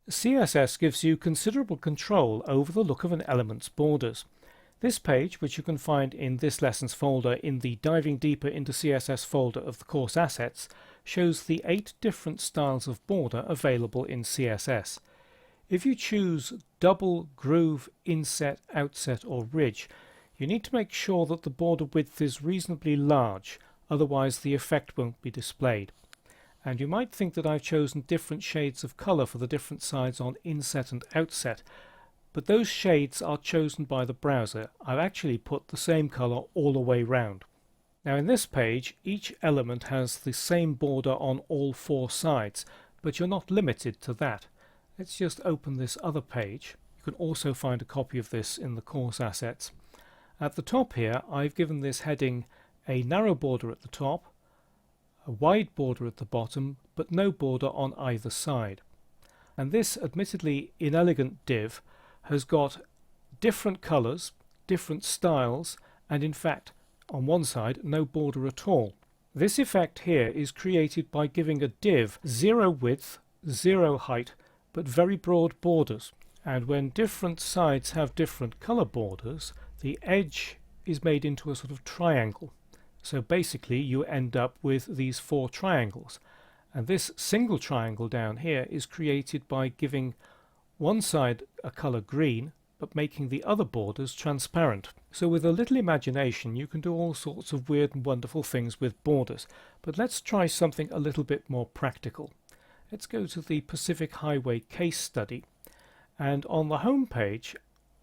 CSS gives you considerable control over the look of an element's borders. This page, which you can find in this lesson's folder in the Diving Deeper into CSS folder of the course assets, shows the 8 different styles of border available in CSS. If you choose double, groove, inset, outset or ridge, you need to make sure that the border width is reasonably large, otherwise the effect won't be displayed. And you might think that I've chosen different shades of colour for the different sides on inset and outset, but those shades are chosen by the browser. I've actually put the same colour all the way round. Now in this page, each element has the same border on all 4 sides, but you're not limited to that. Let's just open this other page. You can also find a copy of this in the course assets. At the top here, I've given this heading a narrow border at the top, a wide border at the bottom, but no border on either side. And this admittedly inelegant div has got different colours, different styles, and in fact on one side no border at all. This effect here is created by giving a div 0 width, 0 height, but very broad borders. And when different sides have different colour borders, the edge is made into a sort of triangle. So basically you end up with these 4 triangles, and this single triangle down here is created by giving one side a colour green but making the other borders transparent. So with a little imagination you can do all sorts of weird and wonderful things with borders, but let's try something a little bit more practical. Let's go to the Pacific Highway case study, and on the home page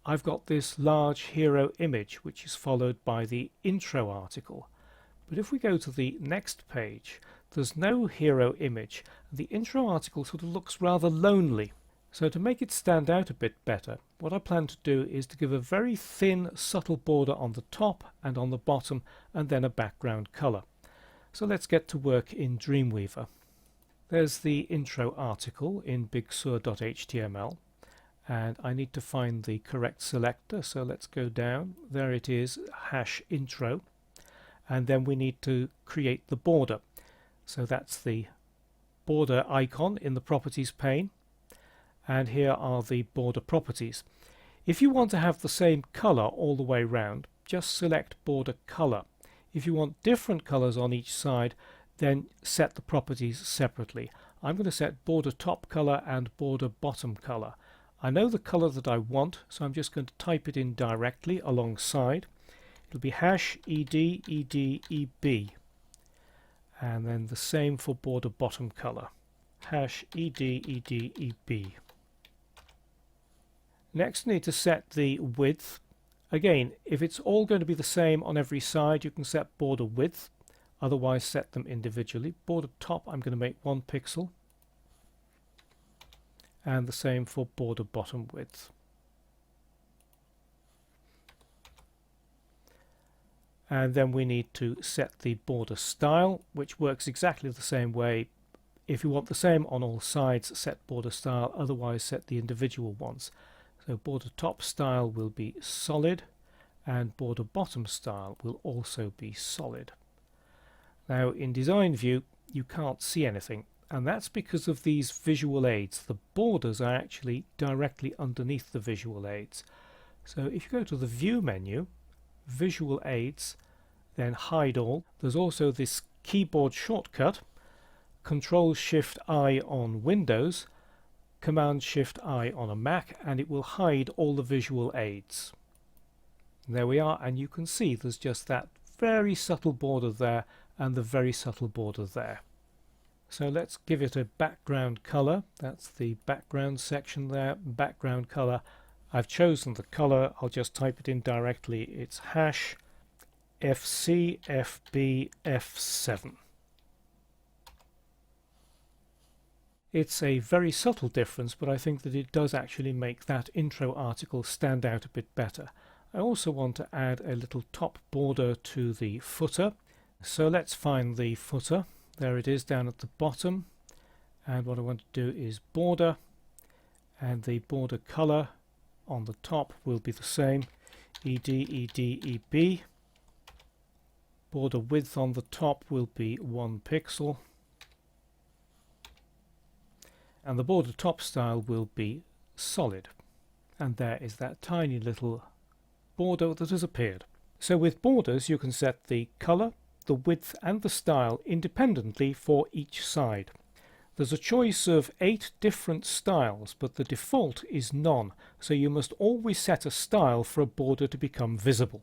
I've got this large hero image which is followed by the intro article. But if we go to the next page, there's no hero image. The intro article sort of looks rather lonely. So to make it stand out a bit better, what I plan to do is to give a very thin, subtle border on the top and on the bottom, and then a background colour. So let's get to work in Dreamweaver. There's the intro article in bigsur.html, and I need to find the correct selector, so let's go down. There it is, #intro. And then we need to create the border. So that's the border icon in the properties pane, and here are the border properties. If you want to have the same color all the way round, just select border color. If you want different colors on each side, then set the properties separately. I'm going to set border top color and border bottom color. I know the color that I want, so I'm just going to type it in directly alongside. It'll be #ed_ed_eb, and then the same for border bottom color, #ed_ed_eb. Next, I need to set the width. Again, if it's all going to be the same on every side, you can set border width, otherwise set them individually. Border top, I'm going to make 1 pixel, and the same for border bottom width. And then we need to set the border style, which works exactly the same way. If you want the same on all sides, set border style, otherwise set the individual ones. So border top style will be solid, and border bottom style will also be solid. Now in design view you can't see anything, and that's because of these visual aids. The borders are actually directly underneath the visual aids. So if you go to the view menu, visual aids, then hide all. There's also this keyboard shortcut, Control-Shift-I on Windows, Command-Shift-I on a Mac, and it will hide all the visual aids. And there we are, and you can see there's just that very subtle border there and the very subtle border there. So let's give it a background color. That's the background section there, background color. I've chosen the color, I'll just type it in directly. It's #FCFBF7. It's a very subtle difference, but I think that it does actually make that intro article stand out a bit better. I also want to add a little top border to the footer. So let's find the footer. There it is down at the bottom. And what I want to do is border, and the border color on the top will be the same, #ed_ed_eb. Border width on the top will be 1 pixel, and the border top style will be solid. And there is that tiny little border that has appeared. So with borders you can set the colour, the width and the style independently for each side. There's a choice of 8 different styles, but the default is none, so you must always set a style for a border to become visible.